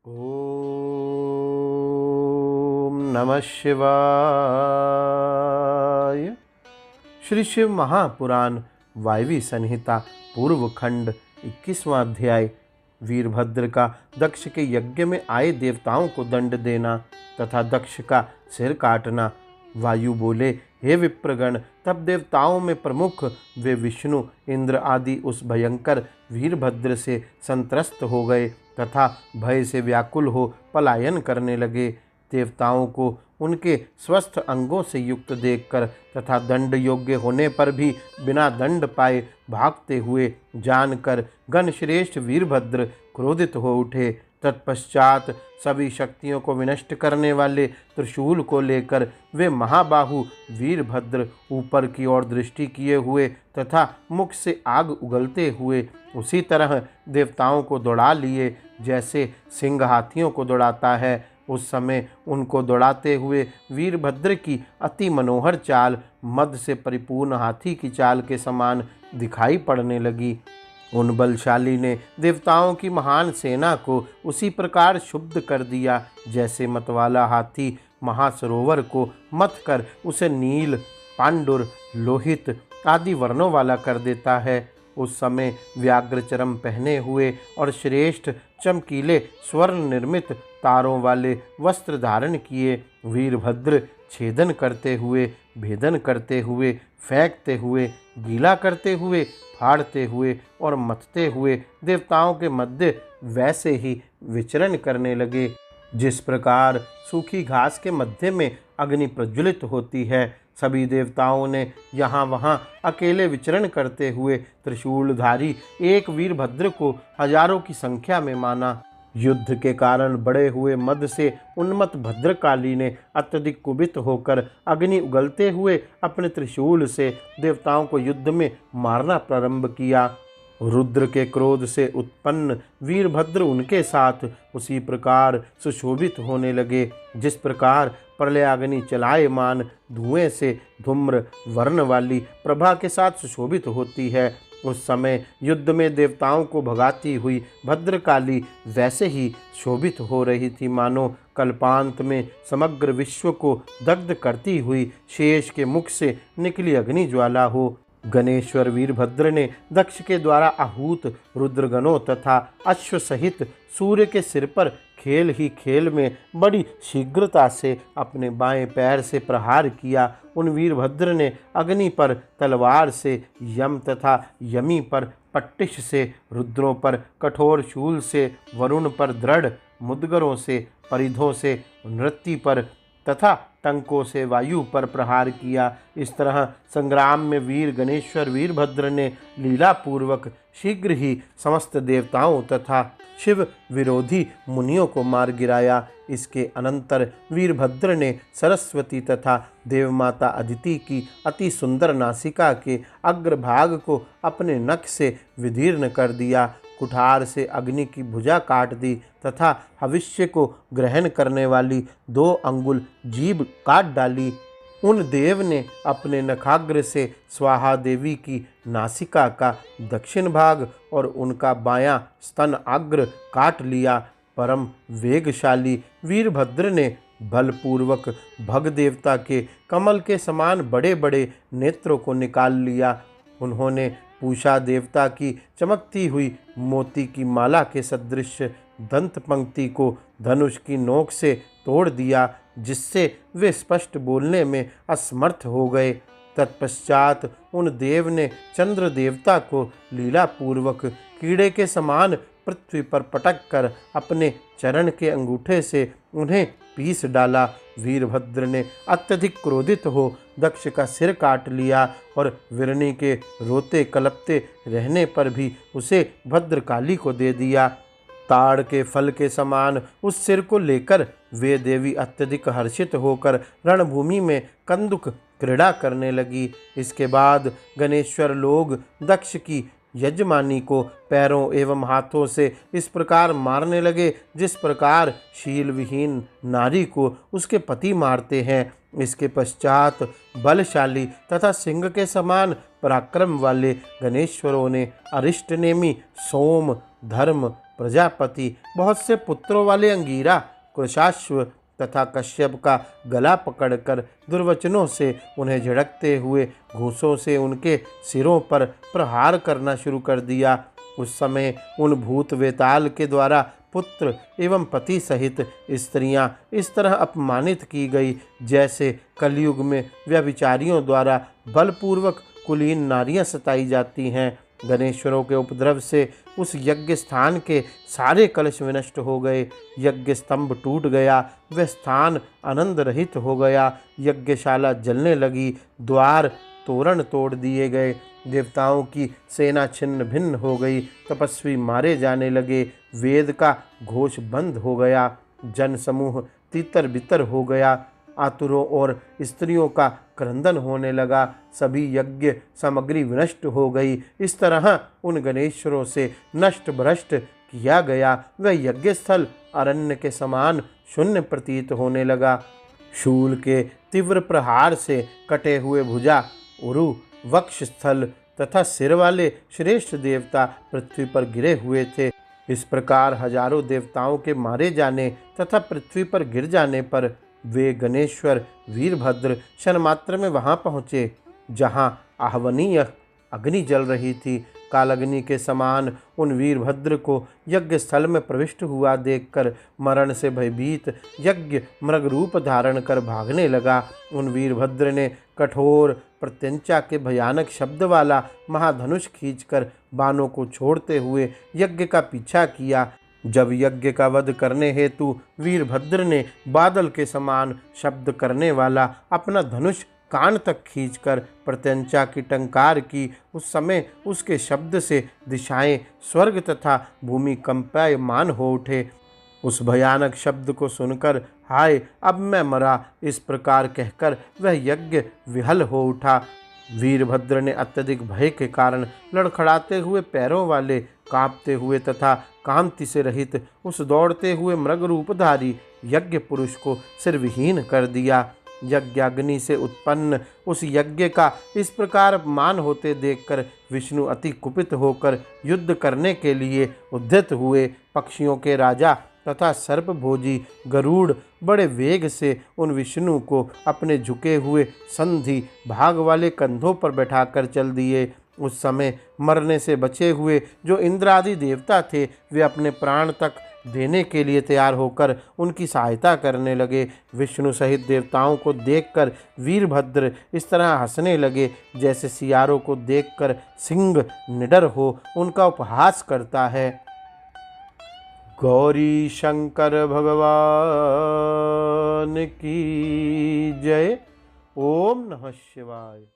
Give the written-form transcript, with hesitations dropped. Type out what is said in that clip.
ओम नमः शिवाय। श्री शिव महापुराण वायवी संहिता पूर्व खंड 21वां अध्याय। वीरभद्र का दक्ष के यज्ञ में आए देवताओं को दंड देना तथा दक्ष का सिर काटना। वायु बोले, हे विप्रगण, तब देवताओं में प्रमुख वे विष्णु इंद्र आदि उस भयंकर वीरभद्र से संत्रस्त हो गए तथा भय से व्याकुल हो पलायन करने लगे। देवताओं को उनके स्वस्थ अंगों से युक्त देखकर तथा दंड योग्य होने पर भी बिना दंड पाए भागते हुए जानकर गणश्रेष्ठ वीरभद्र क्रोधित हो उठे। तत्पश्चात सभी शक्तियों को विनष्ट करने वाले त्रिशूल को लेकर वे महाबाहु वीरभद्र ऊपर की ओर दृष्टि किए हुए तथा मुख से आग उगलते हुए उसी तरह देवताओं को दौड़ा लिए जैसे सिंह हाथियों को दौड़ाता है। उस समय उनको दौड़ाते हुए वीरभद्र की अति मनोहर चाल मद से परिपूर्ण हाथी की चाल के समान दिखाई पड़ने लगी। उन बलशाली ने देवताओं की महान सेना को उसी प्रकार क्षुब्ध कर दिया जैसे मतवाला हाथी महासरोवर को मथ कर उसे नील, पांडुर, लोहित आदि वर्णों वाला कर देता है। उस समय व्याघ्र चरम पहने हुए और श्रेष्ठ चमकीले स्वर्ण निर्मित तारों वाले वस्त्र धारण किए वीरभद्र छेदन करते हुए, भेदन करते हुए, फेंकते हुए, गीला करते हुए, फाड़ते हुए और मथते हुए देवताओं के मध्य वैसे ही विचरण करने लगे जिस प्रकार सूखी घास के मध्य में अग्नि प्रज्वलित होती है। सभी देवताओं ने यहाँ वहाँ अकेले विचरण करते हुए त्रिशूलधारी एक वीरभद्र को हजारों की संख्या में माना। युद्ध के कारण बड़े हुए मद से उन्मत्त भद्रकाली ने अत्यधिक कुपित होकर अग्नि उगलते हुए अपने त्रिशूल से देवताओं को युद्ध में मारना प्रारंभ किया। रुद्र के क्रोध से उत्पन्न वीरभद्र उनके साथ उसी प्रकार सुशोभित होने लगे जिस प्रकार प्रलयाग्नि चलायमान धुएं से धूम्र वर्ण वाली प्रभा के साथ सुशोभित होती है। उस समय युद्ध में देवताओं को भगाती हुई भद्रकाली वैसे ही शोभित हो रही थी मानो कल्पांत में समग्र विश्व को दग्ध करती हुई शेष के मुख से निकली अग्नि ज्वाला हो। गणेश्वर वीरभद्र ने दक्ष के द्वारा आहूत रुद्रगणों तथा अश्व सहित सूर्य के सिर पर खेल ही खेल में बड़ी शीघ्रता से अपने बाएं पैर से प्रहार किया। उन वीरभद्र ने अग्नि पर तलवार से, यम तथा यमी पर पट्टिश से, रुद्रों पर कठोर शूल से, वरुण पर दृढ़ मुद्गरों से, परिधों से, नृत्ति पर तथा टंकों से वायु पर प्रहार किया। इस तरह संग्राम में वीर गणेश्वर वीरभद्र ने लीलापूर्वक शीघ्र ही समस्त देवताओं तथा शिव विरोधी मुनियों को मार गिराया। इसके अनंतर वीरभद्र ने सरस्वती तथा देवमाता अदिति की अति सुंदर नासिका के अग्रभाग को अपने नख से विदीर्ण कर दिया। कुठार से अग्नि की भुजा काट दी तथा हविष्य को ग्रहण करने वाली 2 अंगुल जीभ काट डाली। उन देव ने अपने नखाग्र से स्वाहा देवी की नासिका का दक्षिण भाग और उनका बायां स्तन अग्र काट लिया। परम वेगशाली वीरभद्र ने बलपूर्वक भग देवता के कमल के समान बड़े बड़े नेत्रों को निकाल लिया। उन्होंने पूषा देवता की चमकती हुई मोती की माला के सदृश दंत पंक्ति को धनुष की नोक से तोड़ दिया जिससे वे स्पष्ट बोलने में असमर्थ हो गए। तत्पश्चात उन देव ने चंद्र देवता को लीलापूर्वक कीड़े के समान पृथ्वी पर पटक कर अपने चरण के अंगूठे से उन्हें पीस डाला। वीरभद्र ने अत्यधिक क्रोधित हो दक्ष का सिर काट लिया और विरणी के रोते कलपते रहने पर भी उसे भद्रकाली को दे दिया। ताड़ के फल के समान उस सिर को लेकर वे देवी अत्यधिक हर्षित होकर रणभूमि में कंदुक क्रीड़ा करने लगी। इसके बाद गणेश्वर लोग दक्ष की यजमानी को पैरों एवं हाथों से इस प्रकार मारने लगे जिस प्रकार शील विहीन नारी को उसके पति मारते हैं। इसके पश्चात बलशाली तथा सिंह के समान पराक्रम वाले गणेश्वरों ने अरिष्टनेमी, सोम, धर्म प्रजापति, बहुत से पुत्रों वाले अंगीरा, कृशाश्व तथा कश्यप का गला पकड़कर दुर्वचनों से उन्हें झिड़कते हुए घूंसों से उनके सिरों पर प्रहार करना शुरू कर दिया। उस समय उन भूत वेताल के द्वारा पुत्र एवं पति सहित स्त्रियां इस तरह अपमानित की गई जैसे कलयुग में व्यभिचारियों द्वारा बलपूर्वक कुलीन नारियां सताई जाती हैं। गणेश्वरों के उपद्रव से उस यज्ञ स्थान के सारे कलश विनष्ट हो गए। यज्ञ स्तंभ टूट गया, वह स्थान आनंद रहित हो गया। यज्ञशाला जलने लगी, द्वार तोरण तोड़ दिए गए, देवताओं की सेना छिन्न भिन्न हो गई, तपस्वी मारे जाने लगे, वेद का घोष बंद हो गया, जन समूह तितर बितर हो गया, आतुरों और स्त्रियों का क्रंदन होने लगा, सभी यज्ञ सामग्री विनष्ट हो गई। इस तरह उन गणेश्वरों से नष्ट भ्रष्ट किया गया वह यज्ञ स्थल अरण्य के समान शून्य प्रतीत होने लगा। शूल के तीव्र प्रहार से कटे हुए भुजा, उरु, वक्षस्थल तथा सिर वाले श्रेष्ठ देवता पृथ्वी पर गिरे हुए थे। इस प्रकार हजारों देवताओं के मारे जाने तथा पृथ्वी पर गिर जाने पर वे गणेश्वर वीरभद्र क्षण मात्र में वहां पहुँचे जहां आहवनीय अग्नि जल रही थी। कालअग्नि के समान उन वीरभद्र को यज्ञ स्थल में प्रविष्ट हुआ देखकर मरण से भयभीत यज्ञ मृग रूप धारण कर भागने लगा। उन वीरभद्र ने कठोर प्रत्यंचा के भयानक शब्द वाला महाधनुष खींचकर बाणों को छोड़ते हुए यज्ञ का पीछा किया। जब यज्ञ का वध करने हेतु वीरभद्र ने बादल के समान शब्द करने वाला अपना धनुष कान तक खींचकर प्रत्यंचा की टंकार की, उस समय उसके शब्द से दिशाएं स्वर्ग तथा भूमि कंपायमान हो उठे। उस भयानक शब्द को सुनकर हाय अब मैं मरा, इस प्रकार कहकर वह यज्ञ विहल हो उठा। वीरभद्र ने अत्यधिक भय के कारण लड़खड़ाते हुए पैरों वाले, कांपते हुए तथा कांति से रहित उस दौड़ते हुए मृग रूपधारी यज्ञ पुरुष को सिरविहीन कर दिया। यज्ञाग्नि से उत्पन्न उस यज्ञ का इस प्रकार अपमान होते देखकर विष्णु अति कुपित होकर युद्ध करने के लिए उद्यत हुए। पक्षियों के राजा तथा सर्पभोजी गरुड़ बड़े वेग से उन विष्णु को अपने झुके हुए संधि भाग वाले कंधों पर बैठाकर चल दिए। उस समय मरने से बचे हुए जो इंद्र आदि देवता थे वे अपने प्राण तक देने के लिए तैयार होकर उनकी सहायता करने लगे। विष्णु सहित देवताओं को देखकर वीरभद्र इस तरह हंसने लगे जैसे सियारों को देखकर सिंह निडर हो उनका उपहास करता है। गौरी शंकर भगवान की जय। ओम नमः शिवाय।